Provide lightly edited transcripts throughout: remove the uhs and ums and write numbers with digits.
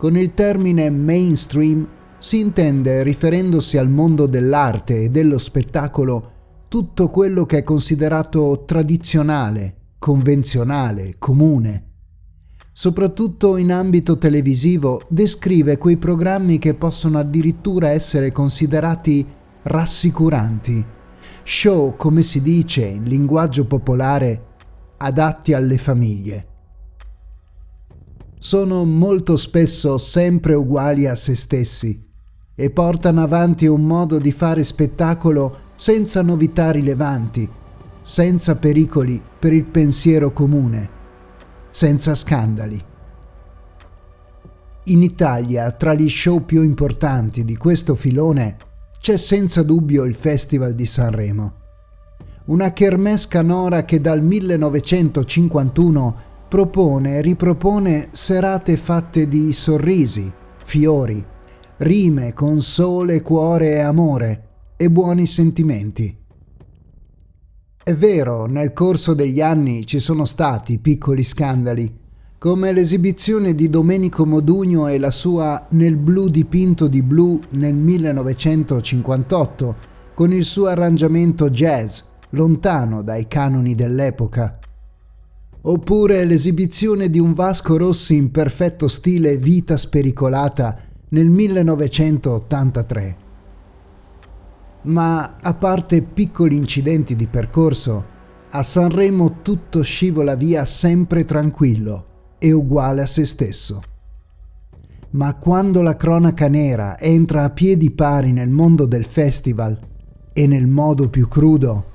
Con il termine mainstream si intende, riferendosi al mondo dell'arte e dello spettacolo, tutto quello che è considerato tradizionale, convenzionale, comune. Soprattutto in ambito televisivo descrive quei programmi che possono addirittura essere considerati rassicuranti, show, come si dice in linguaggio popolare, adatti alle famiglie. Sono molto spesso sempre uguali a se stessi e portano avanti un modo di fare spettacolo senza novità rilevanti, senza pericoli per il pensiero comune, senza scandali. In Italia, tra gli show più importanti di questo filone, c'è senza dubbio il Festival di Sanremo. Una kermesse canora che dal 1951 propone e ripropone serate fatte di sorrisi, fiori, rime con sole, cuore e amore e buoni sentimenti. È vero, nel corso degli anni ci sono stati piccoli scandali, come l'esibizione di Domenico Modugno e la sua Nel blu dipinto di blu nel 1958, con il suo arrangiamento jazz, lontano dai canoni dell'epoca. Oppure l'esibizione di un Vasco Rossi in perfetto stile Vita spericolata nel 1983. Ma a parte piccoli incidenti di percorso, a Sanremo tutto scivola via sempre tranquillo e uguale a se stesso. Ma quando la cronaca nera entra a piedi pari nel mondo del festival e nel modo più crudo,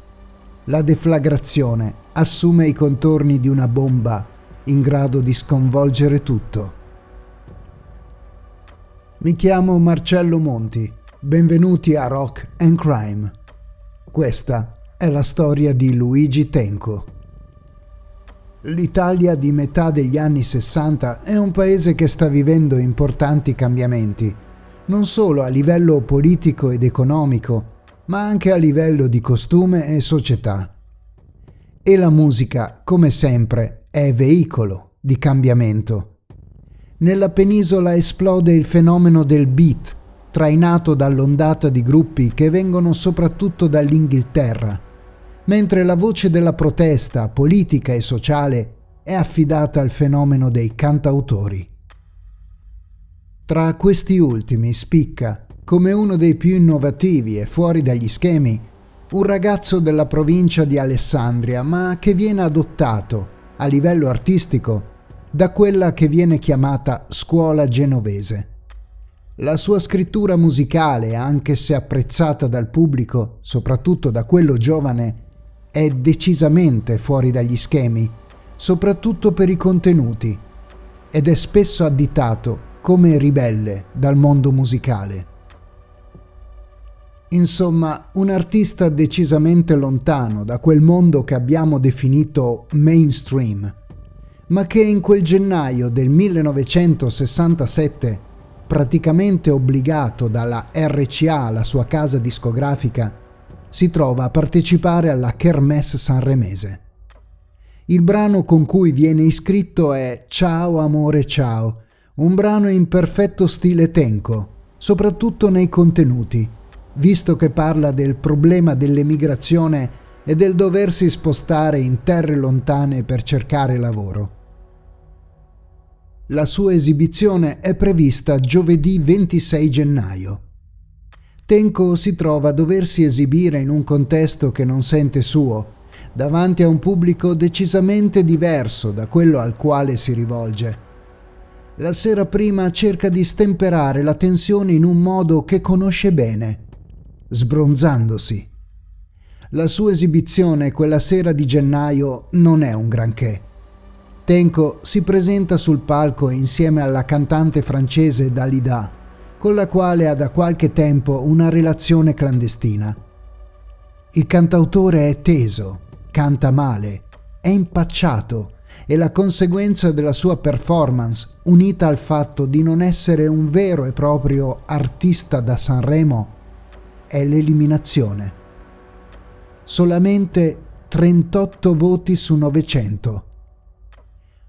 la deflagrazione assume i contorni di una bomba in grado di sconvolgere tutto. Mi chiamo Marcello Monti, benvenuti a Rock and Crime. Questa è la storia di Luigi Tenco. L'Italia di metà degli anni 60 è un paese che sta vivendo importanti cambiamenti, non solo a livello politico ed economico, ma anche a livello di costume e società. E la musica, come sempre, è veicolo di cambiamento. Nella penisola esplode il fenomeno del beat, trainato dall'ondata di gruppi che vengono soprattutto dall'Inghilterra, mentre la voce della protesta politica e sociale è affidata al fenomeno dei cantautori. Tra questi ultimi spicca, come uno dei più innovativi e fuori dagli schemi, un ragazzo della provincia di Alessandria, ma che viene adottato, a livello artistico, da quella che viene chiamata scuola genovese. La sua scrittura musicale, anche se apprezzata dal pubblico, soprattutto da quello giovane, è decisamente fuori dagli schemi, soprattutto per i contenuti, ed è spesso additato come ribelle dal mondo musicale. Insomma, un artista decisamente lontano da quel mondo che abbiamo definito mainstream, ma che in quel gennaio del 1967, praticamente obbligato dalla RCA, la sua casa discografica, si trova a partecipare alla Kermesse sanremese. Il brano con cui viene iscritto è Ciao amore ciao, un brano in perfetto stile Tenco, soprattutto nei contenuti, visto che parla del problema dell'emigrazione e del doversi spostare in terre lontane per cercare lavoro. La sua esibizione è prevista giovedì 26 gennaio. Tenco si trova a doversi esibire in un contesto che non sente suo, davanti a un pubblico decisamente diverso da quello al quale si rivolge. La sera prima cerca di stemperare la tensione in un modo che conosce bene, sbronzandosi. La sua esibizione quella sera di gennaio non è un granché. Tenco si presenta sul palco insieme alla cantante francese Dalida, con la quale ha da qualche tempo una relazione clandestina. Il cantautore è teso, canta male, è impacciato e la conseguenza della sua performance, unita al fatto di non essere un vero e proprio artista da Sanremo, è l'eliminazione. Solamente 38 voti su 900.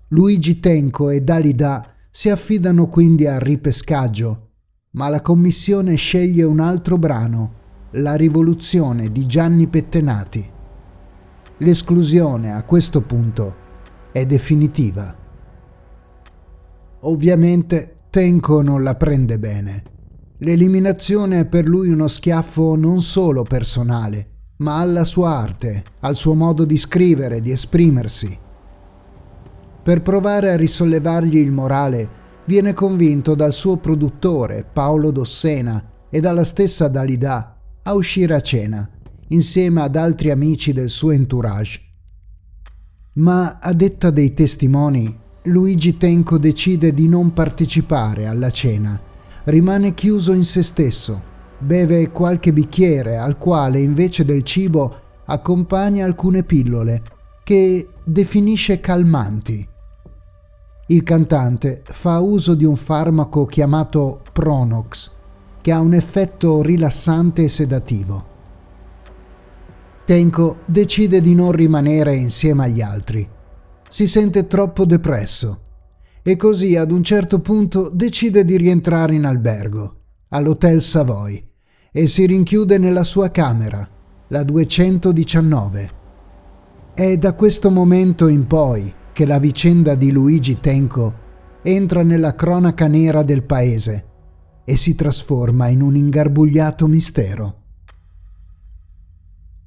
Luigi Tenco e Dalida Si affidano quindi al ripescaggio, ma la commissione sceglie un altro brano, La rivoluzione di Gianni Pettenati. L'esclusione a questo punto è definitiva. Ovviamente Tenco non la prende bene. L'eliminazione è per lui uno schiaffo non solo personale, ma alla sua arte, al suo modo di scrivere, di esprimersi. Per provare a risollevargli il morale, viene convinto dal suo produttore, Paolo Dossena, e dalla stessa Dalida a uscire a cena, insieme ad altri amici del suo entourage. Ma, a detta dei testimoni, Luigi Tenco decide di non partecipare alla cena, rimane chiuso in se stesso, beve qualche bicchiere al quale invece del cibo accompagna alcune pillole che definisce calmanti. Il cantante fa uso di un farmaco chiamato Pronox, che ha un effetto rilassante e sedativo. Tenco decide di non rimanere insieme agli altri. Si sente troppo depresso e così ad un certo punto decide di rientrare in albergo, all'Hotel Savoy, e si rinchiude nella sua camera, la 219. È da questo momento in poi che la vicenda di Luigi Tenco entra nella cronaca nera del paese e si trasforma in un ingarbugliato mistero.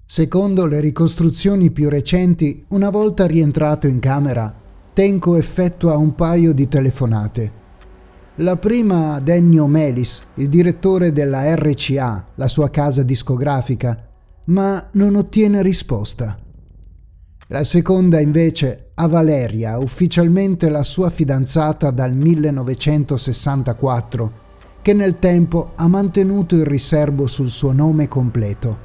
Secondo le ricostruzioni più recenti, una volta rientrato in camera, Tenco effettua un paio di telefonate. La prima ad Ennio Melis, il direttore della RCA, la sua casa discografica, ma non ottiene risposta. La seconda invece a Valeria, ufficialmente la sua fidanzata dal 1964, che nel tempo ha mantenuto il riserbo sul suo nome completo.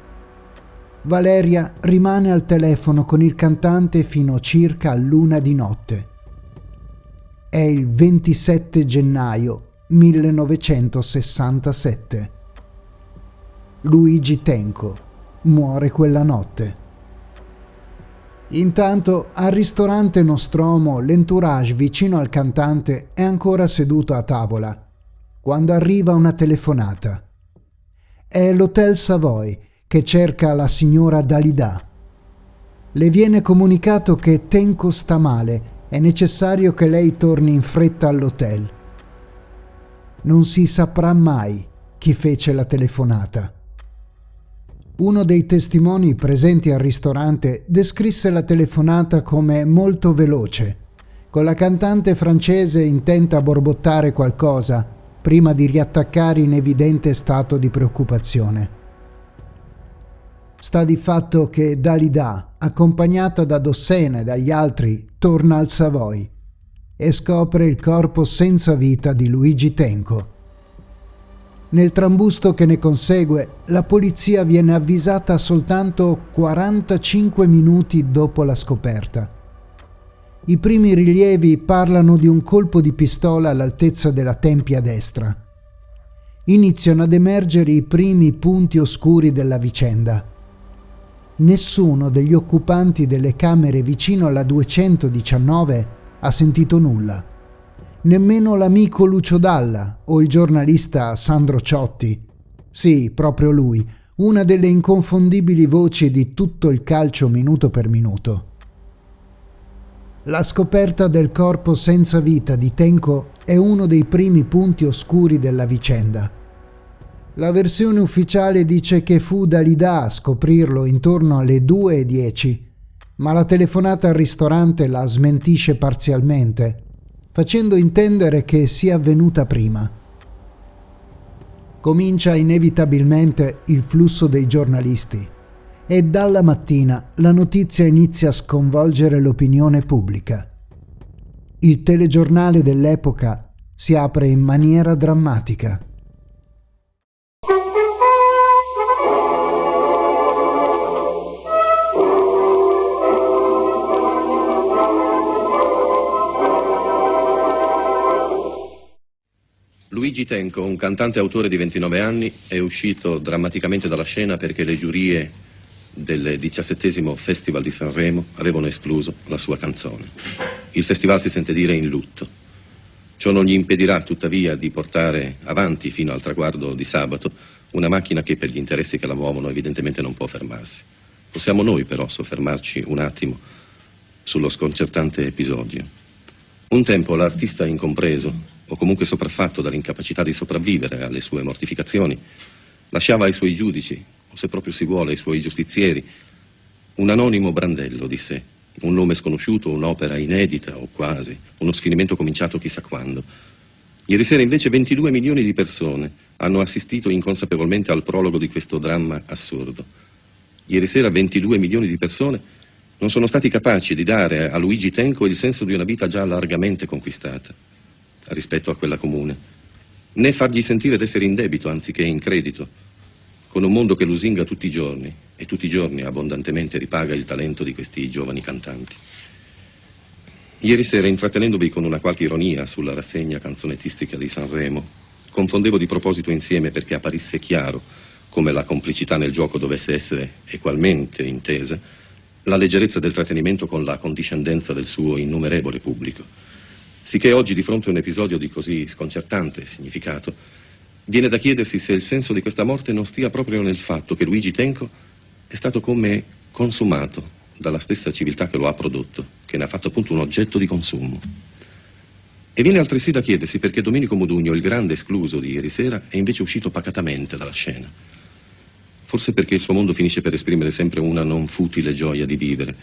Valeria rimane al telefono con il cantante fino circa all'1 di notte. È il 27 gennaio 1967. Luigi Tenco muore quella notte. Intanto al ristorante Nostromo l'entourage vicino al cantante è ancora seduto a tavola quando arriva una telefonata. È l'Hotel Savoy che cerca la signora Dalida. Le viene comunicato che Tenco sta male, è necessario che lei torni in fretta all'hotel. Non si saprà mai chi fece la telefonata. Uno dei testimoni presenti al ristorante descrisse la telefonata come molto veloce, con la cantante francese intenta a borbottare qualcosa prima di riattaccare in evidente stato di preoccupazione. Sta di fatto che Dalida, accompagnata da Dossena e dagli altri, torna al Savoy e scopre il corpo senza vita di Luigi Tenco. Nel trambusto che ne consegue, la polizia viene avvisata soltanto 45 minuti dopo la scoperta. I primi rilievi parlano di un colpo di pistola all'altezza della tempia destra. Iniziano ad emergere i primi punti oscuri della vicenda. Nessuno degli occupanti delle camere vicino alla 219 ha sentito nulla. Nemmeno l'amico Lucio Dalla o il giornalista Sandro Ciotti. Sì, proprio lui, una delle inconfondibili voci di tutto il calcio minuto per minuto. La scoperta del corpo senza vita di Tenco è uno dei primi punti oscuri della vicenda. La versione ufficiale dice che fu Dalida a scoprirlo intorno alle 2:10, ma la telefonata al ristorante la smentisce parzialmente, facendo intendere che sia avvenuta prima. Comincia inevitabilmente il flusso dei giornalisti e dalla mattina la notizia inizia a sconvolgere l'opinione pubblica. Il telegiornale dell'epoca si apre in maniera drammatica. Luigi Tenco, un cantante autore di 29 anni, è uscito drammaticamente dalla scena perché le giurie del 17° Festival di Sanremo avevano escluso la sua canzone. Il festival si sente dire in lutto. Ciò non gli impedirà tuttavia di portare avanti fino al traguardo di sabato una macchina che per gli interessi che la muovono evidentemente non può fermarsi. Possiamo noi però soffermarci un attimo sullo sconcertante episodio. Un tempo l'artista incompreso, o comunque sopraffatto dall'incapacità di sopravvivere alle sue mortificazioni, lasciava ai suoi giudici, o se proprio si vuole ai suoi giustizieri, un anonimo brandello di sé, un nome sconosciuto, un'opera inedita o quasi, uno sfinimento cominciato chissà quando. Ieri sera invece 22 milioni di persone hanno assistito inconsapevolmente al prologo di questo dramma assurdo. Ieri sera 22 milioni di persone non sono stati capaci di dare a Luigi Tenco il senso di una vita già largamente conquistata rispetto a quella comune, né fargli sentire d'essere in debito anziché in credito, con un mondo che lusinga tutti i giorni e tutti i giorni abbondantemente ripaga il talento di questi giovani cantanti. Ieri sera, intrattenendovi con una qualche ironia sulla rassegna canzonettistica di Sanremo, confondevo di proposito insieme perché apparisse chiaro come la complicità nel gioco dovesse essere equalmente intesa, la leggerezza del trattenimento con la condiscendenza del suo innumerevole pubblico. Sicché oggi, di fronte a un episodio di così sconcertante significato, viene da chiedersi se il senso di questa morte non stia proprio nel fatto che Luigi Tenco è stato come consumato dalla stessa civiltà che lo ha prodotto, che ne ha fatto appunto un oggetto di consumo. E viene altresì da chiedersi perché Domenico Modugno, il grande escluso di ieri sera, è invece uscito pacatamente dalla scena. Forse perché il suo mondo finisce per esprimere sempre una non futile gioia di vivere,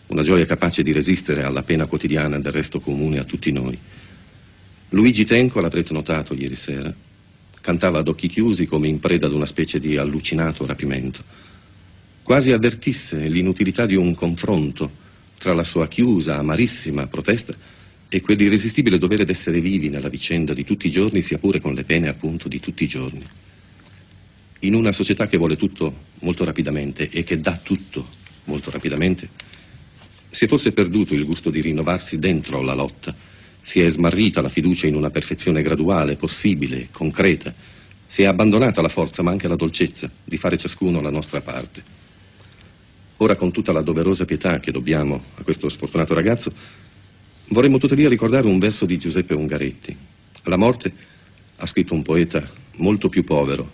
una gioia capace di resistere alla pena quotidiana del resto comune a tutti noi. Luigi Tenco, l'avrete notato ieri sera, cantava ad occhi chiusi come in preda ad una specie di allucinato rapimento. Quasi avvertisse l'inutilità di un confronto tra la sua chiusa, amarissima protesta e quell'irresistibile dovere d'essere vivi nella vicenda di tutti i giorni, sia pure con le pene appunto di tutti i giorni. In una società che vuole tutto molto rapidamente e che dà tutto molto rapidamente, si è forse perduto il gusto di rinnovarsi dentro la lotta, si è smarrita la fiducia in una perfezione graduale, possibile, concreta, si è abbandonata la forza ma anche la dolcezza di fare ciascuno la nostra parte. Ora, con tutta la doverosa pietà che dobbiamo a questo sfortunato ragazzo, vorremmo tuttavia ricordare un verso di Giuseppe Ungaretti. La morte, ha scritto un poeta molto più povero,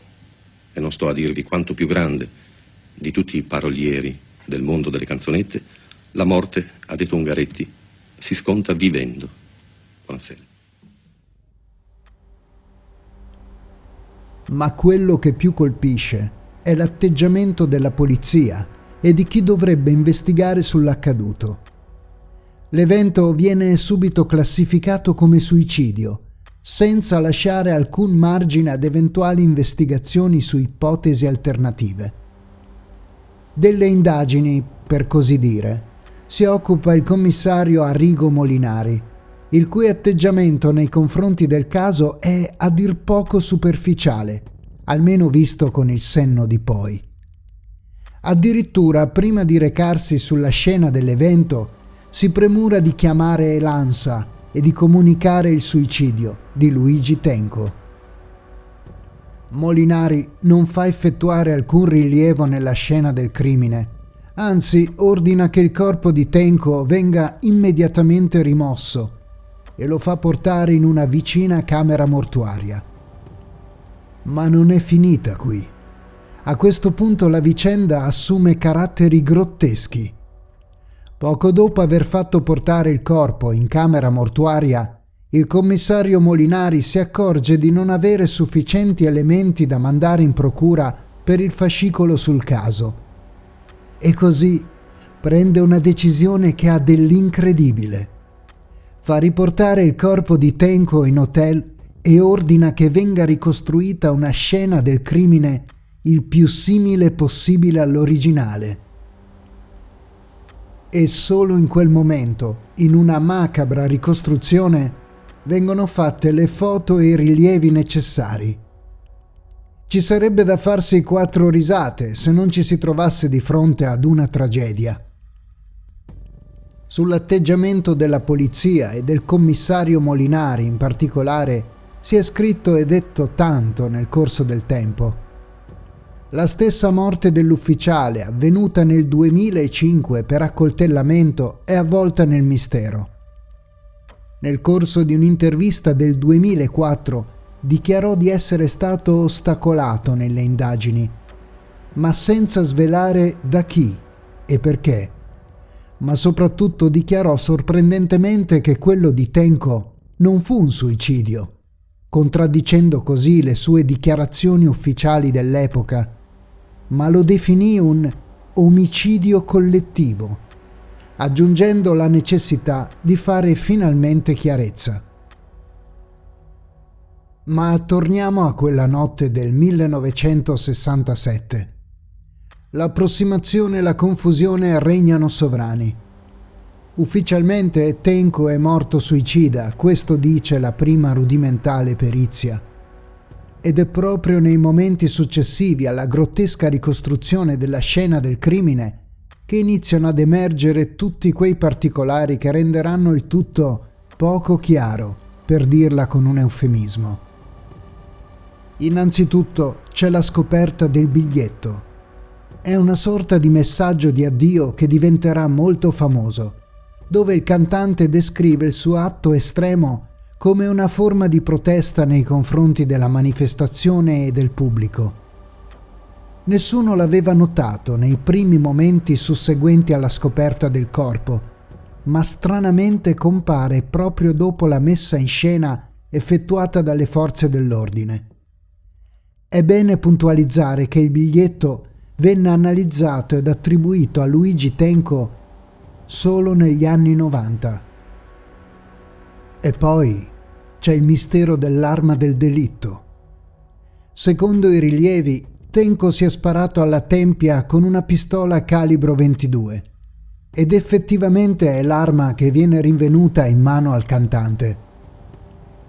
e non sto a dirvi quanto più grande, di tutti i parolieri del mondo delle canzonette. La morte, ha detto Ungaretti, si sconta vivendo. Buonasera. Ma quello che più colpisce è l'atteggiamento della polizia e di chi dovrebbe investigare sull'accaduto. L'evento viene subito classificato come suicidio, senza lasciare alcun margine ad eventuali investigazioni su ipotesi alternative. Delle indagini, per così dire, si occupa il commissario Arrigo Molinari, il cui atteggiamento nei confronti del caso è a dir poco superficiale, almeno visto con il senno di poi. Addirittura, prima di recarsi sulla scena dell'evento, si premura di chiamare l'ANSA e di comunicare il suicidio di Luigi Tenco. Molinari non fa effettuare alcun rilievo nella scena del crimine, anzi ordina che il corpo di Tenco venga immediatamente rimosso e lo fa portare in una vicina camera mortuaria. Ma non è finita qui. A questo punto la vicenda assume caratteri grotteschi. Poco dopo aver fatto portare il corpo in camera mortuaria, il commissario Molinari si accorge di non avere sufficienti elementi da mandare in procura per il fascicolo sul caso. E così prende una decisione che ha dell'incredibile. Fa riportare il corpo di Tenco in hotel e ordina che venga ricostruita una scena del crimine il più simile possibile all'originale. E solo in quel momento, in una macabra ricostruzione, vengono fatte le foto e i rilievi necessari. Ci sarebbe da farsi 4 risate se non ci si trovasse di fronte ad una tragedia. Sull'atteggiamento della polizia e del commissario Molinari in particolare si è scritto e detto tanto nel corso del tempo. La stessa morte dell'ufficiale, avvenuta nel 2005 per accoltellamento, è avvolta nel mistero. Nel corso di un'intervista del 2004 dichiarò di essere stato ostacolato nelle indagini, ma senza svelare da chi e perché. Ma soprattutto dichiarò sorprendentemente che quello di Tenco non fu un suicidio, contraddicendo così le sue dichiarazioni ufficiali dell'epoca, ma lo definì un omicidio collettivo, aggiungendo la necessità di fare finalmente chiarezza. Ma torniamo a quella notte del 1967. L'approssimazione e la confusione regnano sovrani. Ufficialmente Tenco è morto suicida, questo dice la prima rudimentale perizia. Ed è proprio nei momenti successivi alla grottesca ricostruzione della scena del crimine che iniziano ad emergere tutti quei particolari che renderanno il tutto poco chiaro, per dirla con un eufemismo. Innanzitutto c'è la scoperta del biglietto. È una sorta di messaggio di addio che diventerà molto famoso, dove il cantante descrive il suo atto estremo come una forma di protesta nei confronti della manifestazione e del pubblico. Nessuno l'aveva notato nei primi momenti susseguenti alla scoperta del corpo, ma stranamente compare proprio dopo la messa in scena effettuata dalle forze dell'ordine. È bene puntualizzare che il biglietto venne analizzato ed attribuito a Luigi Tenco solo negli anni 90. E poi c'è il mistero dell'arma del delitto. Secondo i rilievi, Tenco si è sparato alla tempia con una pistola calibro 22 ed effettivamente è l'arma che viene rinvenuta in mano al cantante.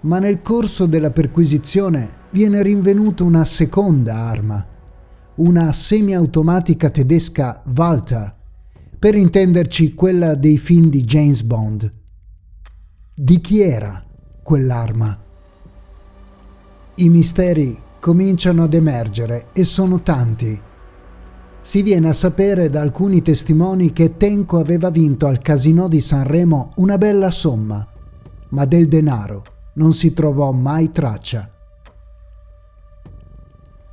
Ma nel corso della perquisizione viene rinvenuta una seconda arma, una semiautomatica tedesca Walther, per intenderci quella dei film di James Bond. Di chi era quell'arma? I misteri cominciano ad emergere e sono tanti. Si viene a sapere da alcuni testimoni che Tenco aveva vinto al Casinò di Sanremo una bella somma, ma del denaro non si trovò mai traccia.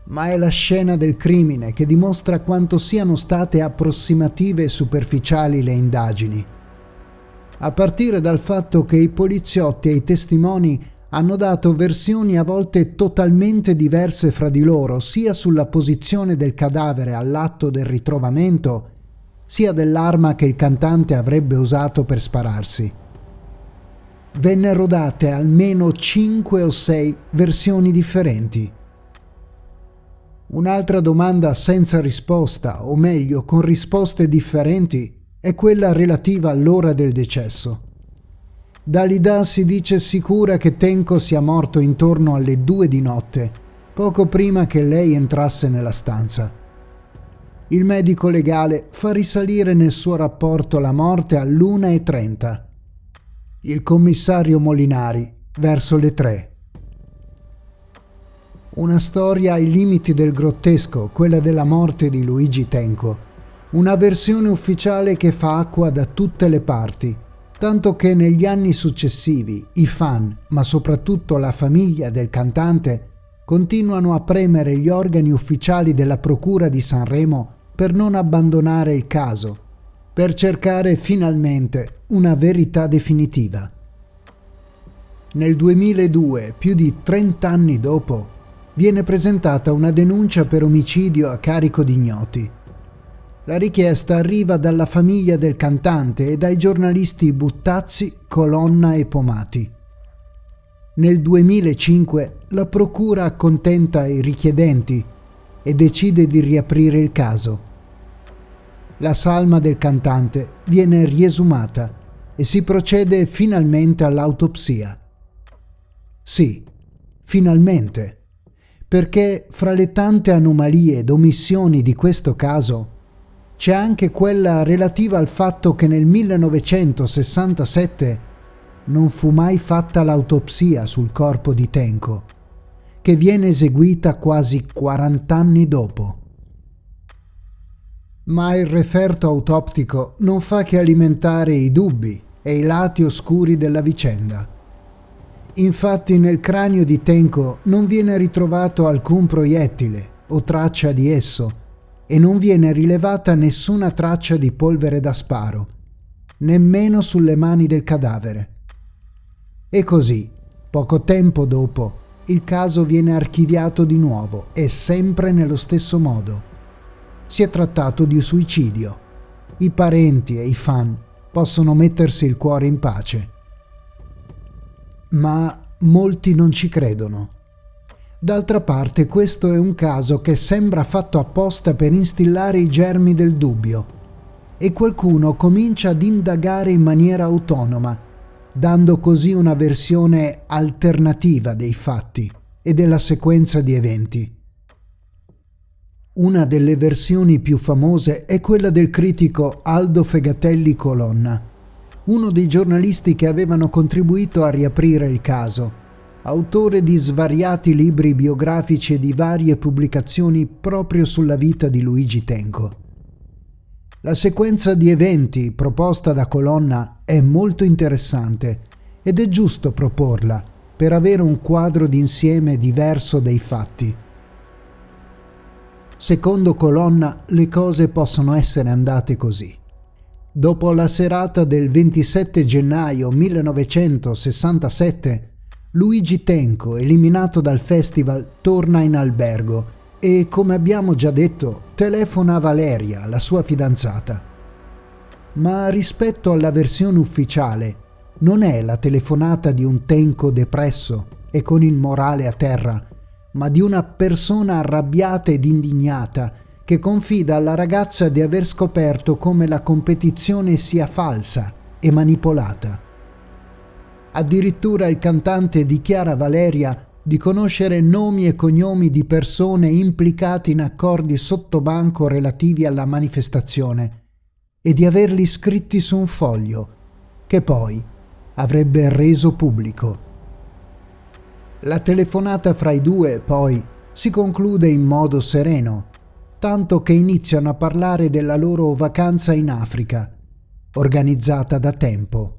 Ma è la scena del crimine che dimostra quanto siano state approssimative e superficiali le indagini, a partire dal fatto che i poliziotti e i testimoni hanno dato versioni a volte totalmente diverse fra di loro, sia sulla posizione del cadavere all'atto del ritrovamento, sia dell'arma che il cantante avrebbe usato per spararsi. Vennero date almeno 5 o 6 versioni differenti. Un'altra domanda senza risposta, o meglio con risposte differenti, è quella relativa all'ora del decesso. Dalida si dice sicura che Tenco sia morto intorno alle 2 di notte, poco prima che lei entrasse nella stanza. Il medico legale fa risalire nel suo rapporto la morte all'1:30. Il commissario Molinari verso le 3. Una storia ai limiti del grottesco, quella della morte di Luigi Tenco. Una versione ufficiale che fa acqua da tutte le parti, tanto che negli anni successivi i fan, ma soprattutto la famiglia del cantante, continuano a premere gli organi ufficiali della Procura di Sanremo per non abbandonare il caso, per cercare finalmente una verità definitiva. Nel 2002, più di 30 anni dopo, viene presentata una denuncia per omicidio a carico di ignoti. La richiesta arriva dalla famiglia del cantante e dai giornalisti Buttazzi, Colonna e Pomati. Nel 2005 la procura accontenta i richiedenti e decide di riaprire il caso. La salma del cantante viene riesumata e si procede finalmente all'autopsia. Sì, finalmente, perché fra le tante anomalie ed omissioni di questo caso c'è anche quella relativa al fatto che nel 1967 non fu mai fatta l'autopsia sul corpo di Tenco, che viene eseguita quasi 40 anni dopo. Ma il referto autoptico non fa che alimentare i dubbi e i lati oscuri della vicenda. Infatti nel cranio di Tenco non viene ritrovato alcun proiettile o traccia di esso e non viene rilevata nessuna traccia di polvere da sparo, nemmeno sulle mani del cadavere. E così, poco tempo dopo, il caso viene archiviato di nuovo e sempre nello stesso modo. Si è trattato di suicidio. I parenti e i fan possono mettersi il cuore in pace. Ma molti non ci credono. D'altra parte, questo è un caso che sembra fatto apposta per instillare i germi del dubbio e qualcuno comincia ad indagare in maniera autonoma, dando così una versione alternativa dei fatti e della sequenza di eventi. Una delle versioni più famose è quella del critico Aldo Fegatelli Colonna, uno dei giornalisti che avevano contribuito a riaprire il caso, autore di svariati libri biografici e di varie pubblicazioni proprio sulla vita di Luigi Tenco. La sequenza di eventi proposta da Colonna è molto interessante ed è giusto proporla per avere un quadro d'insieme diverso dei fatti. Secondo Colonna, le cose possono essere andate così. Dopo la serata del 27 gennaio 1967, Luigi Tenco, eliminato dal festival, torna in albergo e, come abbiamo già detto, telefona a Valeria, la sua fidanzata. Ma rispetto alla versione ufficiale, non è la telefonata di un Tenco depresso e con il morale a terra, ma di una persona arrabbiata ed indignata che confida alla ragazza di aver scoperto come la competizione sia falsa e manipolata. Addirittura il cantante dichiara a Valeria di conoscere nomi e cognomi di persone implicate in accordi sottobanco relativi alla manifestazione e di averli scritti su un foglio, che poi avrebbe reso pubblico. La telefonata fra i due, poi, si conclude in modo sereno, tanto che iniziano a parlare della loro vacanza in Africa, organizzata da tempo.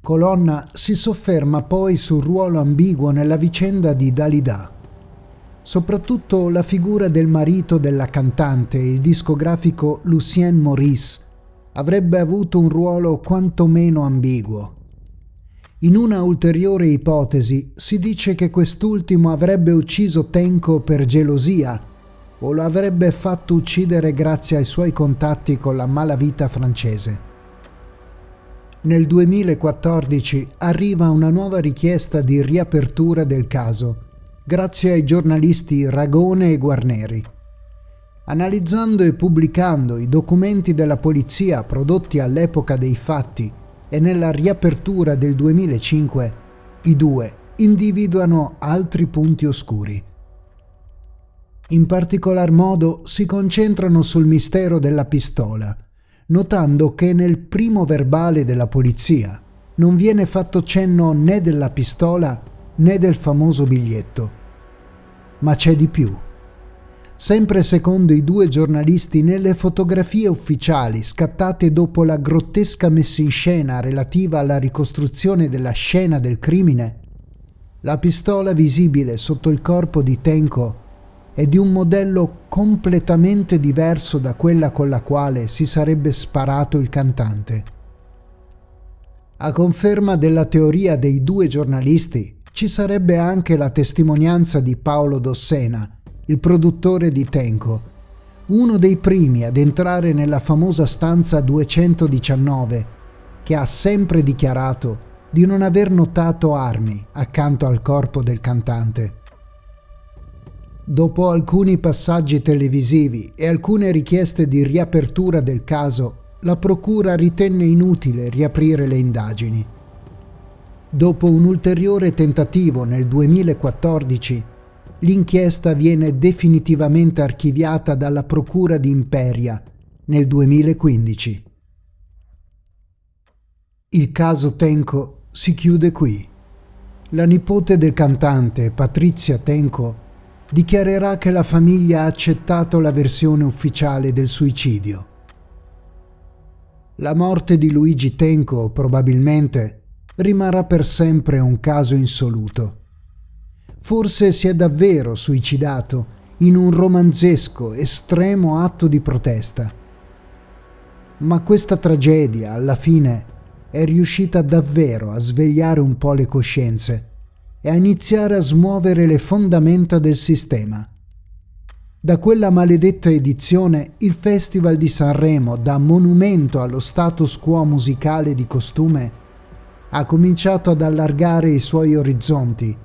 Colonna si sofferma poi sul ruolo ambiguo nella vicenda di Dalida. Soprattutto la figura del marito della cantante, il discografico Lucien Maurice, avrebbe avuto un ruolo quantomeno ambiguo. In una ulteriore ipotesi si dice che quest'ultimo avrebbe ucciso Tenco per gelosia o lo avrebbe fatto uccidere grazie ai suoi contatti con la malavita francese. Nel 2014 arriva una nuova richiesta di riapertura del caso, grazie ai giornalisti Ragone e Guarneri. Analizzando e pubblicando i documenti della polizia prodotti all'epoca dei fatti e nella riapertura del 2005, i due individuano altri punti oscuri. In particolar modo si concentrano sul mistero della pistola, notando che nel primo verbale della polizia non viene fatto cenno né della pistola né del famoso biglietto. Ma c'è di più. Sempre secondo i due giornalisti, nelle fotografie ufficiali scattate dopo la grottesca messa in scena relativa alla ricostruzione della scena del crimine, la pistola visibile sotto il corpo di Tenco è di un modello completamente diverso da quella con la quale si sarebbe sparato il cantante. A conferma della teoria dei due giornalisti, ci sarebbe anche la testimonianza di Paolo Dossena, il produttore di Tenco, uno dei primi ad entrare nella famosa stanza 219, che ha sempre dichiarato di non aver notato armi accanto al corpo del cantante. Dopo alcuni passaggi televisivi e alcune richieste di riapertura del caso, la procura ritenne inutile riaprire le indagini. Dopo un ulteriore tentativo nel 2014, l'inchiesta viene definitivamente archiviata dalla procura di Imperia nel 2015. Il caso Tenco si chiude qui. La nipote del cantante, Patrizia Tenco, dichiarerà che la famiglia ha accettato la versione ufficiale del suicidio. La morte di Luigi Tenco, probabilmente, rimarrà per sempre un caso insoluto. Forse si è davvero suicidato in un romanzesco, estremo atto di protesta. Ma questa tragedia, alla fine, è riuscita davvero a svegliare un po' le coscienze e a iniziare a smuovere le fondamenta del sistema. Da quella maledetta edizione, il Festival di Sanremo, da monumento allo status quo musicale di costume, ha cominciato ad allargare i suoi orizzonti,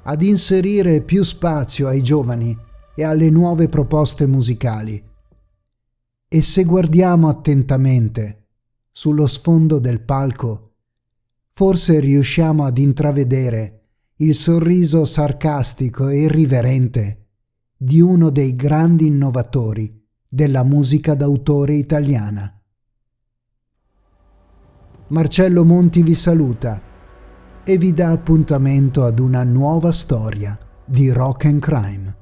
ad inserire più spazio ai giovani e alle nuove proposte musicali. E se guardiamo attentamente sullo sfondo del palco, forse riusciamo ad intravedere il sorriso sarcastico e irriverente di uno dei grandi innovatori della musica d'autore italiana. Marcello Monti vi saluta e vi dà appuntamento ad una nuova storia di Rock and Crime.